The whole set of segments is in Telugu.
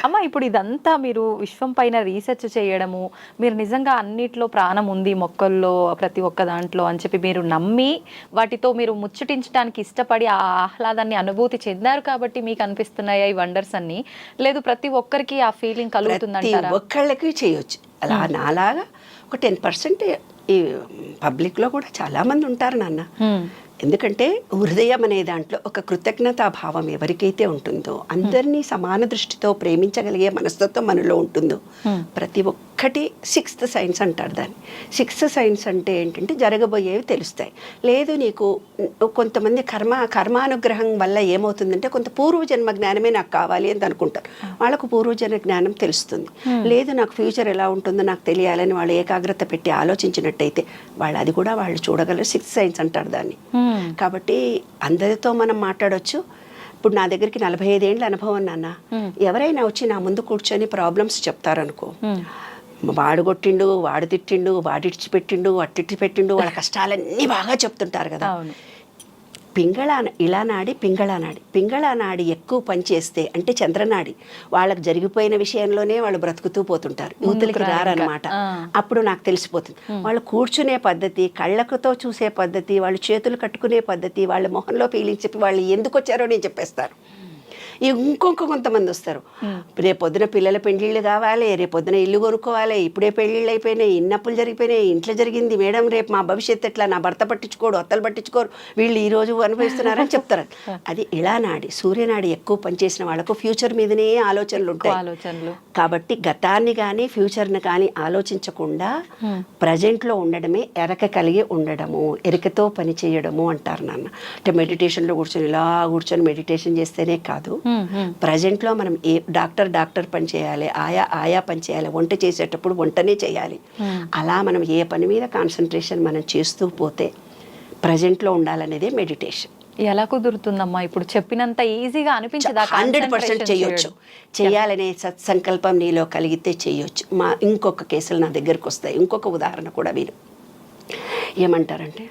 అమ్మ ఇప్పుడు ఇదంతా మీరు విశ్వం పైన రీసెర్చ్ చేయడము, మీరు నిజంగా అన్నిట్లో ప్రాణం ఉంది మొక్కల్లో ప్రతి ఒక్క దాంట్లో అని చెప్పి మీరు నమ్మి వాటితో మీరు ముచ్చటించడానికి ఇష్టపడి ఆ ఆహ్లాదాన్ని అనుభూతి చెందారు కాబట్టి మీకు అనిపిస్తున్నాయా ఈ వండర్స్ అన్ని? లేదు ప్రతి ఒక్కరికి ఆ ఫీలింగ్ ప్రతి కలుగుతుందంటారా? ఒక్కళ్ళకి చేయొచ్చు. అలా నాలాగా ఒక 10% ఈ పబ్లిక్లో కూడా చాలామంది ఉంటారు నాన్న. ఎందుకంటే హృదయం అనే దాంట్లో ఒక కృతజ్ఞతా భావం ఎవరికైతే ఉంటుందో, అందరినీ సమాన దృష్టితో ప్రేమించగలిగే మనస్తత్వం మనలో ఉంటుందో, ప్రతి ఒక్కటి సిక్స్త్ సైన్స్ అంటారు దాన్ని. సిక్స్త్ సైన్స్ అంటే ఏంటంటే జరగబోయేవి తెలుస్తాయి. లేదు నీకు కొంతమంది కర్మానుగ్రహం వల్ల ఏమవుతుందంటే కొంత పూర్వజన్మ జ్ఞానమే నాకు కావాలి అని అనుకుంటారు. వాళ్ళకు పూర్వజన్మ జ్ఞానం తెలుస్తుంది. లేదు నాకు ఫ్యూచర్ ఎలా ఉంటుందో నాకు తెలియాలని వాళ్ళు ఏకాగ్రత పెట్టి ఆలోచించినట్టయితే వాళ్ళు అది కూడా వాళ్ళు చూడగలరు. సిక్స్త్ సైన్స్ అంటారు దాన్ని. కాబట్టి అందరితో మనం మాట్లాడొచ్చు. ఇప్పుడు నా దగ్గరికి 45 ఏళ్ళ అనుభవం నాన్న. ఎవరైనా వచ్చి నా ముందు కూర్చొని ప్రాబ్లమ్స్ చెప్తారనుకో, వాడు కొట్టిండు, వాడు తిట్టిండు, వాడిడిచి పెట్టిండు, అట్టిడిచి పెట్టిండు, వాళ్ళ కష్టాలన్నీ బాగా చెప్తుంటారు కదా. పింగళానాడి ఎక్కువ పనిచేస్తే అంటే చంద్రనాడి వాళ్ళకి జరిగిపోయిన విషయంలోనే వాళ్ళు బ్రతుకుతూ పోతుంటారు, యూతులకి రారనమాట. అప్పుడు నాకు తెలిసిపోతుంది వాళ్ళు కూర్చునే పద్ధతి, కళ్ళకుతో చూసే పద్ధతి, వాళ్ళు చేతులు కట్టుకునే పద్ధతి, వాళ్ళ మొహంలో ఫీలింగ్స్ చెప్పి వాళ్ళు ఎందుకు వచ్చారో నేను చెప్పేస్తాను. కొంతమంది వస్తారు, రేపొద్దున పిల్లల పెళ్ళిళ్ళు కావాలి, రేపొద్దున ఇల్లు కొనుక్కోవాలి, ఇప్పుడే పెళ్ళిళ్ళు అయిపోయినాయి, ఇన్నప్పులు జరిగిపోయినాయి, ఇంట్లో జరిగింది మేడం, రేపు మా భవిష్యత్తు ఎట్లా, నా భర్త పట్టించుకోడు, అత్తలు పట్టించుకోరు, వీళ్ళు ఈ రోజు అనుభవిస్తున్నారని చెప్తారు. అది ఇళానాడి, సూర్యనాడి ఎక్కువ పనిచేసిన వాళ్ళకు ఫ్యూచర్ మీదనే ఆలోచనలు ఉంటాయి. కాబట్టి గతాన్ని కానీ ఫ్యూచర్ని కానీ ఆలోచించకుండా ప్రజెంట్లో ఉండడమే ఎరక కలిగి ఉండడము, ఎరికతో పని చేయడము అంటారు నాన్న. అంటే మెడిటేషన్లో కూర్చొని ఇలా కూర్చొని మెడిటేషన్ చేస్తేనే కాదు, ప్రజెంట్లో మనం ఏ డాక్టర్ పని చేయాలి, ఆయా పని చేయాలి, వంట చేసేటప్పుడు వంటనే చేయాలి. అలా మనం ఏ పని మీద కాన్సన్ట్రేషన్ మనం చేస్తూ పోతే ప్రజెంట్లో ఉండాలనేదే మెడిటేషన్. ఎలా కుదురుతుందమ్మా? ఇప్పుడు చెప్పినంత ఈజీగా అనిపించదా? 100% చేయొచ్చు. చేయాలనే సత్సంకల్పం నీలో కలిగితే చేయొచ్చు. ఇంకొక కేసులు నా దగ్గరకు వస్తాయి. ఇంకొక ఉదాహరణ కూడా మీరు ఏమంటారంటే,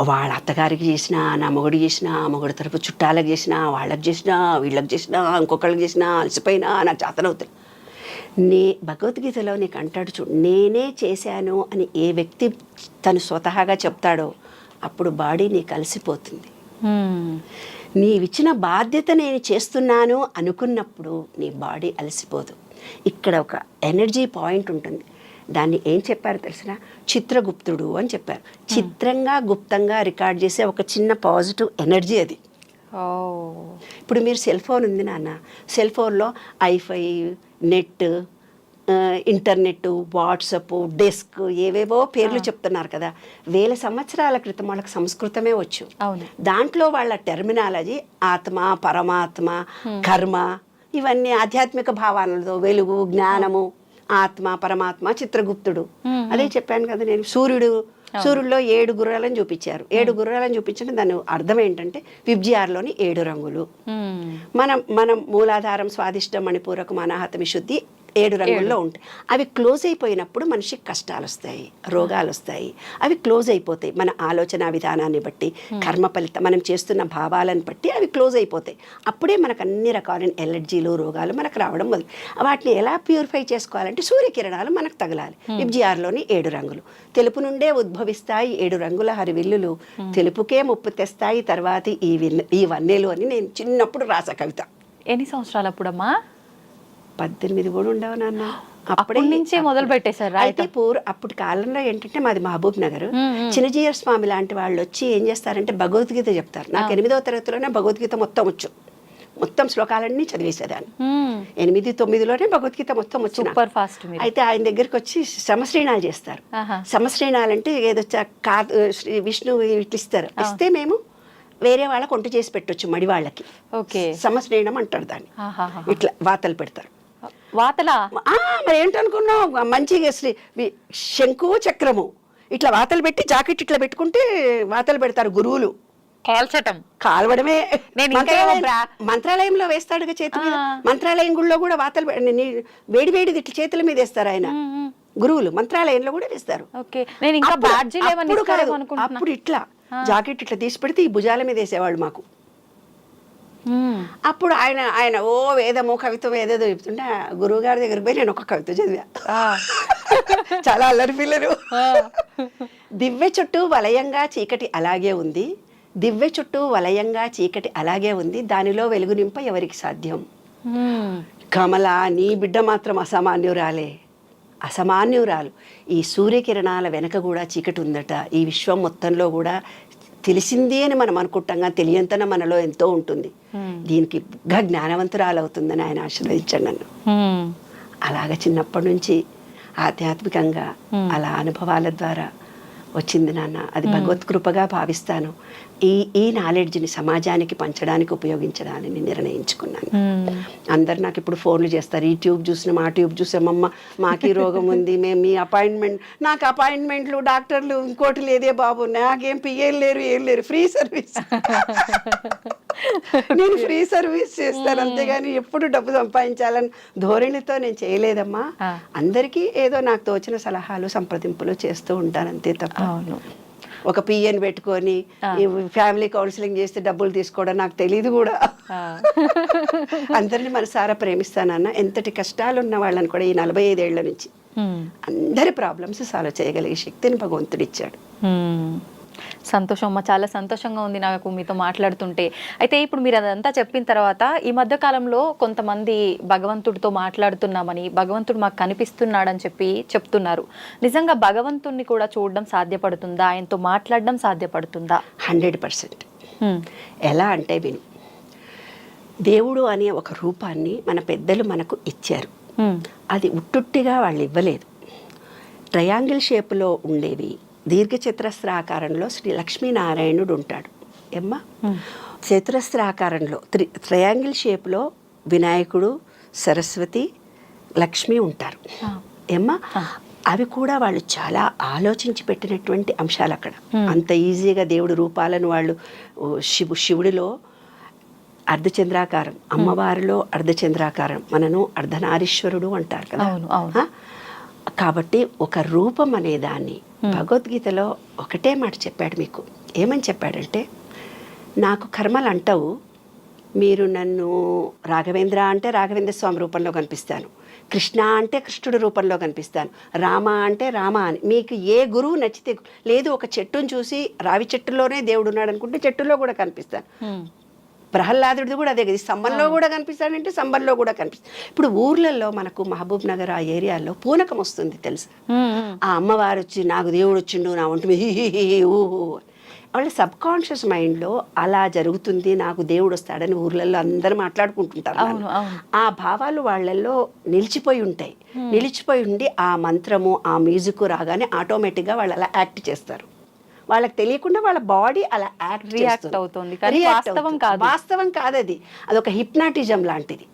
వాళ్ళ అత్తగారికి చేసినా, నా మొగుడు చేసినా, మొగుడు తరపు చుట్టాలకు చేసినా, వాళ్ళకి చేసినా, వీళ్ళకి చేసినా, ఇంకొకళ్ళకి చేసినా, అలసిపోయినా నాకు చేతనవుతుంది. భగవద్గీతలో నీకు అంటాడు చూడు, నేనే చేశాను అని ఏ వ్యక్తి తను స్వతహాగా చెప్తాడో అప్పుడు బాడీ నీకు అలసిపోతుంది. నీవిచ్చిన బాధ్యత నేను చేస్తున్నాను అనుకున్నప్పుడు నీ బాడీ అలసిపోదు. ఇక్కడ ఒక ఎనర్జీ పాయింట్ ఉంటుంది. దాన్ని ఏం చెప్పారు తెలిసిన, చిత్రగుప్తుడు అని చెప్పారు. చిత్రంగా గుప్తంగా రికార్డ్ చేసే ఒక చిన్న పాజిటివ్ ఎనర్జీ అది. ఇప్పుడు మీరు సెల్ ఫోన్ ఉంది నాన్న, సెల్ ఫోన్లో ఐఫై, నెట్, ఇంటర్నెట్, వాట్సప్, డెస్క్, ఏవేవో పేర్లు చెప్తున్నారు కదా. 1000 సంవత్సరాల క్రితం వాళ్ళకి సంస్కృతమే వచ్చు. దాంట్లో వాళ్ళ టెర్మినాలజీ ఆత్మ, పరమాత్మ, కర్మ, ఇవన్నీ ఆధ్యాత్మిక భావాలతో వెలుగు, జ్ఞానము, ఆత్మ, పరమాత్మ, చిత్రగుప్తుడు. అదే చెప్పాను కదా నేను. సూర్యుడిలో 7 గుర్రాలను చూపించారు. 7 గుర్రాలను చూపించడం దాని అర్థం ఏంటంటే విబ్జిఆర్లోని 7 రంగులు. మనం మూలాధారం, స్వాదిష్టం, మణిపూరకం, అనాహత, విశుద్ధి 7 రంగుల్లో ఉంటాయి. అవి క్లోజ్ అయిపోయినప్పుడు మనిషికి కష్టాలు వస్తాయి, రోగాలు వస్తాయి. అవి క్లోజ్ అయిపోతాయి. మన ఆలోచన విధానాన్ని బట్టి, కర్మ ఫలితం, మనం చేస్తున్న భావాలను బట్టి అవి క్లోజ్ అయిపోతాయి. అప్పుడే మనకు అన్ని రకాలైన ఎలర్జీలు, రోగాలు మనకు రావడం మొదలు. వాటిని ఎలా ప్యూరిఫై చేసుకోవాలంటే సూర్యకిరణాలు మనకు తగలాలి. విబ్జిఆర్లోని 7 రంగులు. తెలుపు నుండే ఉద్భవిస్తాయి 7 రంగుల హరివిల్లులు, తెలుపుకే ముప్పు తెస్తాయి తర్వాత ఈ వన్నెలు అని నేను చిన్నప్పుడు రాసా కవిత. ఎన్ని సంవత్సరాలు అప్పుడమ్మా? 18 కూడా ఉండవు నాన్న. అప్పటి నుంచే మొదలు పెట్టేశారు. అయితే అప్పుడు కాలంలో ఏంటంటే మాది మహబూబ్ నగర్. చిన్నజీయర్ స్వామి లాంటి వాళ్ళు వచ్చి ఏం చేస్తారంటే భగవద్గీత చెప్తారు. నాకు 8వ తరగతిలోనే భగవద్గీత మొత్తం వచ్చు. మొత్తం శ్లోకాలన్నీ చదివేసేదాన్ని. 8, 9లోనే భగవద్గీత మొత్తం వచ్చిన. అయితే ఆయన దగ్గరికి వచ్చి సమశ్రీణాలు చేస్తారు. సమశ్రీణాలు అంటే ఏదో విష్ణు ఇట్లు ఇస్తారు. ఇస్తే మేము వేరే వాళ్ళకి వంట చేసి పెట్టొచ్చు, మడి వాళ్ళకి. సమశ్రీణం అంటారు దాన్ని. ఇట్లా వాతలు పెడతారు. వాతలా? మరి ఏంటనుకున్నావు, మంచిగా శంకు చక్రము ఇట్లా వాతలు పెట్టి జాకెట్ ఇట్లా పెట్టుకుంటే వాతలు పెడతారు గురువులు. కాల్వడమే. మంత్రాలయంలో వేస్తాడుగా చేతి మీద. మంత్రాలయం గుళ్ళో కూడా వాతలు వేడి వేడిది ఇట్లా చేతుల మీద వేస్తారు ఆయన గురువులు. మంత్రాలయంలో కూడా వేస్తారు. అప్పుడు ఇట్లా జాకెట్ ఇట్లా తీసి పెడితే ఈ భుజాల మీద వేసేవాళ్ళు మాకు. అప్పుడు ఆయన ఓ వేదము కవిత్వం ఏదేదో చెప్తుంటే గురువు గారి దగ్గరికి పోయి నేను ఒక కవిత చదివా. చాలా అల్లరి పిల్లలు. దివ్య చుట్టూ వలయంగా చీకటి అలాగే ఉంది, దివ్య చుట్టూ వలయంగా చీకటి అలాగే ఉంది, దానిలో వెలుగు నింప ఎవరికి సాధ్యం. కమల, నీ బిడ్డ మాత్రం అసామాన్యురాలు. ఈ సూర్యకిరణాల వెనక కూడా చీకటి ఉందట. ఈ విశ్వం మొత్తంలో కూడా తెలిసింది అని మనం అనుకుంటాం, కానీ తెలియంతన మనలో ఎంతో ఉంటుంది. దీనికి జ్ఞానవంతురాలు అవుతుందని ఆయన ఆశీర్వదించాడు నన్ను. అలాగ చిన్నప్పటి నుంచి ఆధ్యాత్మికంగా అలా అనుభవాల ద్వారా వచ్చింది నాన్న. అది భగవత్ కృపగా భావిస్తాను. ఈ నాలెడ్జ్ని సమాజానికి పంచడానికి ఉపయోగించడానికి నిర్ణయించుకున్నాను. అందరు నాకు ఇప్పుడు ఫోన్లు చేస్తారు, ఈ ట్యూబ్ చూసినాం, ఆ ట్యూబ్ చూసామమ్మ, మాకు ఈ రోగం ఉంది, మేము మీ నాకు అపాయింట్మెంట్లు డాక్టర్లు ఇంకోటి లేదే బాబు, నాకేం పిఏలు లేరు, ఏం లేరు, ఫ్రీ సర్వీస్. నేను ఫ్రీ సర్వీస్ చేస్తాను, అంతేగాని ఎప్పుడు డబ్బు సంపాదించాలని ధోరణితో నేను చేయలేదమ్మా. అందరికీ ఏదో నాకు తోచిన సలహాలు సంప్రదింపులు చేస్తూ ఉంటాను, అంతే తప్ప ఒక పిఎన్ పెట్టుకొని ఫ్యామిలీ కౌన్సిలింగ్ చేస్తే డబ్బులు తీసుకోవడం నాకు తెలియదు కూడా. అందరిని మనసారా ప్రేమిస్తానన్న. ఎంతటి కష్టాలు ఉన్న వాళ్ళని కూడా ఈ 45 ఏళ్ల నుంచి అందరి ప్రాబ్లమ్స్ సాల్వ్ చేయగలిగే శక్తిని భగవంతుడు ఇచ్చాడు. సంతోషం అమ్మ, చాలా సంతోషంగా ఉంది నాకు మీతో మాట్లాడుతుంటే. అయితే ఇప్పుడు మీరు అదంతా చెప్పిన తర్వాత ఈ మధ్య కాలంలో కొంతమంది భగవంతుడితో మాట్లాడుతున్నామని, భగవంతుడు మాకు కనిపిస్తున్నాడని చెప్తున్నారు. నిజంగా భగవంతుడిని కూడా చూడడం సాధ్యపడుతుందా? ఆయనతో మాట్లాడడం సాధ్యపడుతుందా? 100%. ఎలా అంటే విను, దేవుడు అనే ఒక రూపాన్ని మన పెద్దలు మనకు ఇచ్చారు. అది ఉట్టుట్టిగా వాళ్ళు ఇవ్వలేదు. ట్రయాంగిల్ షేప్లో ఉండేవి, దీర్ఘచతురస్రాకారంలో శ్రీ లక్ష్మీనారాయణుడు ఉంటాడు ఏమ్మా. చతురస్రాకారంలో ట్రయాంగిల్ షేప్లో వినాయకుడు, సరస్వతి, లక్ష్మి ఉంటారు ఏమ్మా. అవి కూడా వాళ్ళు చాలా ఆలోచించి పెట్టినటువంటి అంశాలు అక్కడ. అంత ఈజీగా దేవుడి రూపాలను వాళ్ళు శివుడిలో అర్ధచంద్రాకారం, అమ్మవారిలో అర్ధచంద్రాకారం, మనను అర్ధనారీశ్వరుడు అంటారు కదా. కాబట్టి ఒక రూపం అనే దాన్ని భగవద్గీతలో ఒకటే మాట చెప్పాడు మీకు. ఏమని చెప్పాడంటే, నాకు కర్మలు అంటావు, మీరు నన్ను రాఘవేంద్ర అంటే రాఘవేంద్ర స్వామి రూపంలో కనిపిస్తాను, కృష్ణ అంటే కృష్ణుడి రూపంలో కనిపిస్తాను, రామ అంటే రామ అని. మీకు ఏ గురువు నచ్చితే, లేదు ఒక చెట్టును చూసి రావి చెట్టులోనే దేవుడు ఉన్నాడు అనుకుంటే చెట్టులో కూడా కనిపిస్తాను. ప్రహ్లాదుడిది కూడా అదే కదా, స్తంభంలో కూడా కనిపిస్తాడంటే స్తంభంలో కూడా కనిపిస్తాడు. ఇప్పుడు ఊర్లలో మనకు మహబూబ్ నగర్ ఆ ఏరియాలో పూనకం వస్తుంది తెలుసా. ఆ అమ్మవారు వచ్చి నాకు దేవుడు వచ్చిండు నా ఒంటి ఊహు, వాళ్ళ సబ్ కాన్షియస్ మైండ్లో అలా జరుగుతుంది, నాకు దేవుడు వస్తాడని ఊర్లలో అందరూ మాట్లాడుకుంటుంటారు. ఆ భావాలు వాళ్ళల్లో నిలిచిపోయి ఉంటాయి. నిలిచిపోయి ఉండి ఆ మంత్రము, ఆ మ్యూజిక్ రాగానే ఆటోమేటిక్గా వాళ్ళు అలా యాక్ట్ చేస్తారు. వాళ్ళకి తెలియకుండా వాళ్ళ బాడీ అలా రియాక్ట్ అవుతుంది. వాస్తవం కాదు అది, అదొక హిప్నాటిజం లాంటిది.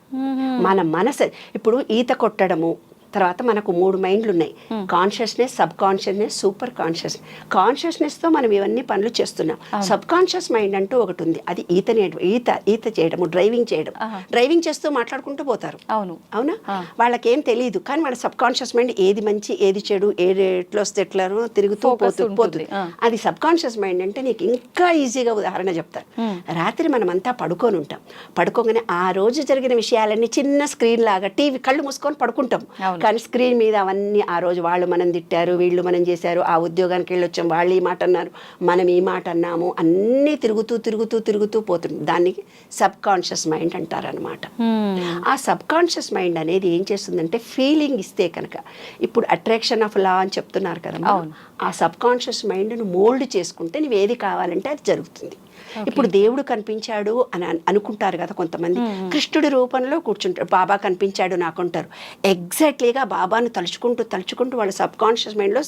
మన మనసు ఇప్పుడు ఈత కొట్టడము, తర్వాత మనకు 3 మైండ్లు ఉన్నాయి, కాన్షియస్నెస్, సబ్ కాన్షియస్నెస్, సూపర్ కాన్షియస్నెస్తో మనం ఇవన్నీ పనులు చేస్తున్నాం. సబ్ కాన్షియస్ మైండ్ అంటూ ఒకటి ఉంది, అది ఈత చేయడము, డ్రైవింగ్ చేస్తూ మాట్లాడుకుంటూ పోతారు. అవునా, వాళ్ళకేం తెలియదు, కానీ వాళ్ళ సబ్ కాన్షియస్ మైండ్ ఏది మంచి ఏది చెడు, ఏది ఎట్లా వస్తే ఎట్లానో తిరుగుతూ పోతుంది. అది సబ్ కాన్షియస్ మైండ్ అంటే నీకు ఇంకా ఈజీగా ఉదాహరణ చెప్తారు. రాత్రి మనమంతా పడుకొని ఉంటాం, పడుకోగానే ఆ రోజు జరిగిన విషయాలన్నీ చిన్న స్క్రీన్ లాగా టీవీ కళ్ళు మూసుకొని పడుకుంటాం. కానీ స్క్రీన్ మీద అవన్నీ ఆ రోజు వాళ్ళు మనం తిట్టారు, వీళ్ళు మనం చేశారు, ఆ ఉద్యోగానికి వెళ్ళొచ్చాం, వాళ్ళు ఈ మాట అన్నారు, మనం ఈ మాట అన్నాము, అన్నీ తిరుగుతూ పోతుంది. దానికి సబ్ కాన్షియస్ మైండ్ అంటారనమాట. ఆ సబ్ కాన్షియస్ మైండ్ అనేది ఏం చేస్తుందంటే ఫీలింగ్ ఇస్తే కనుక, ఇప్పుడు అట్రాక్షన్ ఆఫ్ లా అని చెప్తున్నారు కదా, ఆ సబ్ కాన్షియస్ మైండ్ను మోల్డ్ చేసుకుంటే నువ్వు ఏది కావాలంటే అది జరుగుతుంది. ఇప్పుడు దేవుడు కనిపించాడు అని అనుకుంటారు కదా కొంతమంది, కృష్ణుడి రూపంలో కూర్చుంటారు, బాబా కనిపించాడు నాకు అంటారు. ఎగ్జాక్ట్లీగా బాబాను తలుచుకుంటూ వాళ్ళ సబ్ కాన్షియస్ మైండ్లో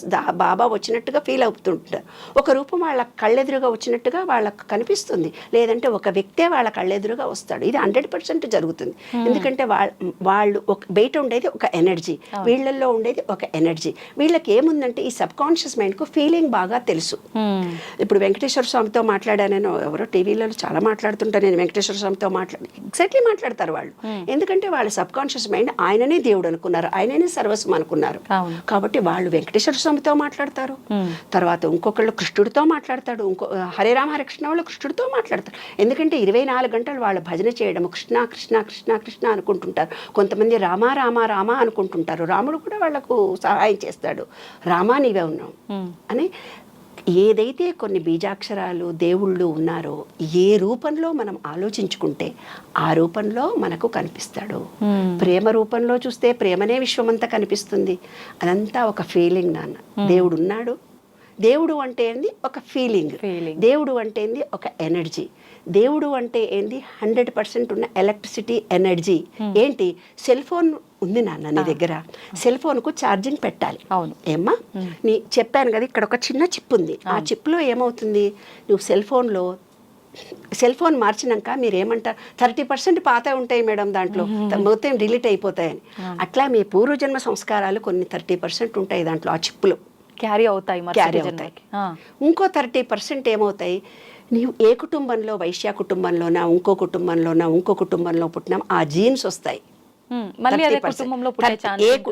బాబా వచ్చినట్టుగా ఫీల్ అవుతుంటారు. ఒక రూపం వాళ్ళ కళ్ళెదురుగా వచ్చినట్టుగా వాళ్ళకు కనిపిస్తుంది, లేదంటే ఒక వ్యక్తే వాళ్ళ కళ్ళెదురుగా వస్తాడు. ఇది 100% జరుగుతుంది. ఎందుకంటే వాళ్ళు ఒక బయట ఉండేది ఒక ఎనర్జీ, వీళ్ళల్లో ఉండేది ఒక ఎనర్జీ. వీళ్ళకి ఏముందంటే ఈ సబ్ కాన్షియస్ మైండ్కు ఫీలింగ్ బాగా తెలుసు. ఇప్పుడు వెంకటేశ్వర స్వామితో మాట్లాడానని ఎవరో టీవీలలో చాలా మాట్లాడుతుంటారు, నేను వెంకటేశ్వర స్వామితో ఎగ్జాక్ట్లీ మాట్లాడతారు వాళ్ళు. ఎందుకంటే వాళ్ళ సబ్ కాన్షియస్ మైండ్ ఆయననే దేవుడు అనుకున్నారు, ఆయననే సర్వస్వం అనుకున్నారు. కాబట్టి వాళ్ళు వెంకటేశ్వర స్వామితో మాట్లాడతారు, తర్వాత ఇంకొకళ్ళు కృష్ణుడితో మాట్లాడతాడు, హరే రామ హరే కృష్ణ వాళ్ళు కృష్ణుడితో మాట్లాడతారు. ఎందుకంటే 24 గంటలు వాళ్ళ భజన చేయడం కృష్ణ కృష్ణ కృష్ణ కృష్ణ అనుకుంటుంటారు. కొంతమంది రామ రామ రామ అనుకుంటుంటారు. రాముడు కూడా వాళ్ళకు సహాయం చేస్తాడు, రామా నీవే ఉన్నావు అని. ఏదైతే కొన్ని బీజాక్షరాలు దేవుళ్ళు ఉన్నారో ఏ రూపంలో మనం ఆలోచించుకుంటే ఆ రూపంలో మనకు కనిపిస్తాడు. ప్రేమ రూపంలో చూస్తే ప్రేమనే విశ్వమంతా కనిపిస్తుంది. అదంతా ఒక ఫీలింగ్ నాన్న. దేవుడు ఉన్నాడు. దేవుడు అంటే ఏంది ఒక ఫీలింగ్, దేవుడు అంటే ఏంది ఒక ఎనర్జీ, దేవుడు అంటే ఏంది 100% ఉన్న ఎలక్ట్రిసిటీ ఎనర్జీ. ఏంటి, సెల్ ఫోన్ ఉంది నాన్న నీ దగ్గర, సెల్ ఫోన్కు ఛార్జింగ్ పెట్టాలి. అవును ఏమ్మా, నీ చెప్పాను కదా ఇక్కడ ఒక చిన్న చిప్ ఉంది. ఆ చిప్లో ఏమవుతుంది, నువ్వు సెల్ ఫోన్ మార్చినాక మీరు ఏమంటారు, 30% పాత ఉంటాయి మేడం దాంట్లో, మొత్తం డిలీట్ అయిపోతాయని. అట్లా మీ పూర్వజన్మ సంస్కారాలు కొన్ని 30% ఉంటాయి దాంట్లో, ఆ చిప్పులో క్యారీ అవుతాయి. ఇంకో 30% ఏమవుతాయి, నీవు ఏ కుటుంబంలో, వైశ్య కుటుంబంలోనా ఇంకో కుటుంబంలో పుట్టినా ఆ జీన్స్ వస్తాయి.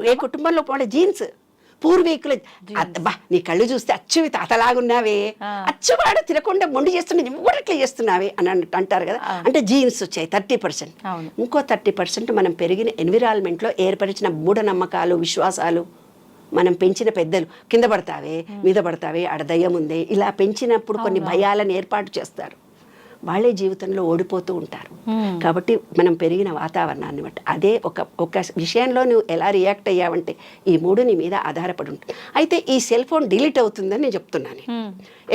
ఏ కుటుంబంలో పుట్టిన జీన్స్ పూర్వీకులు. అబ్బా నీ కళ్ళు చూస్తే అచ్చు తాతలాగున్నావే, అచ్చువాడు తినకుండా మొండి చేస్తుండే నువ్వు కూడా ఇట్లా చేస్తున్నావే అని అంటారు కదా. అంటే జీన్స్ వచ్చాయి 30%. ఇంకో 30% మనం పెరిగిన ఎన్విరాన్మెంట్లో ఏర్పరిచిన మూఢనమ్మకాలు, విశ్వాసాలు, మనం పెంచిన పెద్దలు కింద పడతావే మీద పడతావే ఆడ దయ్యం ఉందే ఇలా పెంచినప్పుడు కొన్ని భయాలను ఏర్పాటు చేస్తారు. వాళ్ళే జీవితంలో ఓడిపోతూ ఉంటారు. కాబట్టి మనం పెరిగిన వాతావరణాన్ని బట్టి అదే ఒక విషయంలో నువ్వు ఎలా రియాక్ట్ అయ్యావంటే ఈ 3 నీ మీద ఆధారపడి ఉంటుంది. అయితే ఈ సెల్ ఫోన్ డిలీట్ అవుతుందని నేను చెప్తున్నాను.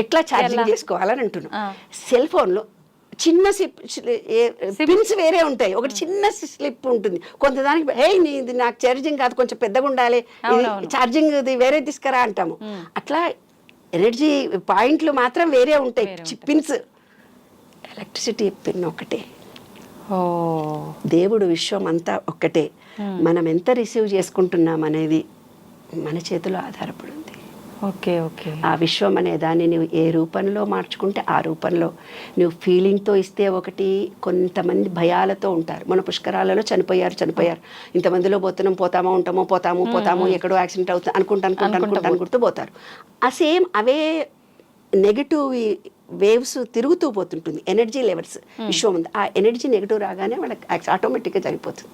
ఎట్లా ఛార్జింగ్ చేసుకోవాలని అంటున్నాను. సెల్ ఫోన్లో చిన్న పిన్స్ వేరే ఉంటాయి, ఒకటి చిన్న స్లిప్ ఉంటుంది. కొంతదానికి ఇది నాకు ఛార్జింగ్ కాదు కొంచెం పెద్దగా ఉండాలి, ఛార్జింగ్ ఇది వేరే తీసుకురా అంటాము. అట్లా ఎనర్జీ పాయింట్లు మాత్రం వేరే ఉంటాయి, పిన్స్. ఎలక్ట్రిసిటీ పిన్ ఒకటే, దేవుడు విశ్వం అంతా ఒక్కటే. మనం ఎంత రిసీవ్ చేసుకుంటున్నాం అనేది మన చేతిలో ఆధారపడి ఉంది. Okay okay. ఆ విశ్వం అనే దాన్ని నువ్వు ఏ రూపంలో మార్చుకుంటే ఆ రూపంలో నువ్వు ఫీలింగ్తో ఇస్తే ఒకటి. కొంతమంది భయాలతో ఉంటారు, మన పుష్కరాలలో చనిపోయారు, ఇంతమందిలో పోతాము ఎక్కడో యాక్సిడెంట్ అవుతుంది అనుకుంటూ పోతారు. ఆ సేమ్ అవే నెగిటివ్ వేవ్స్ తిరుగుతూ పోతుంటుంది, ఎనర్జీ లెవెల్స్ విశ్వం ఉంది. ఆ ఎనర్జీ నెగిటివ్ రాగానే వాళ్ళకి ఆటోమేటిక్గా చనిపోతుంది.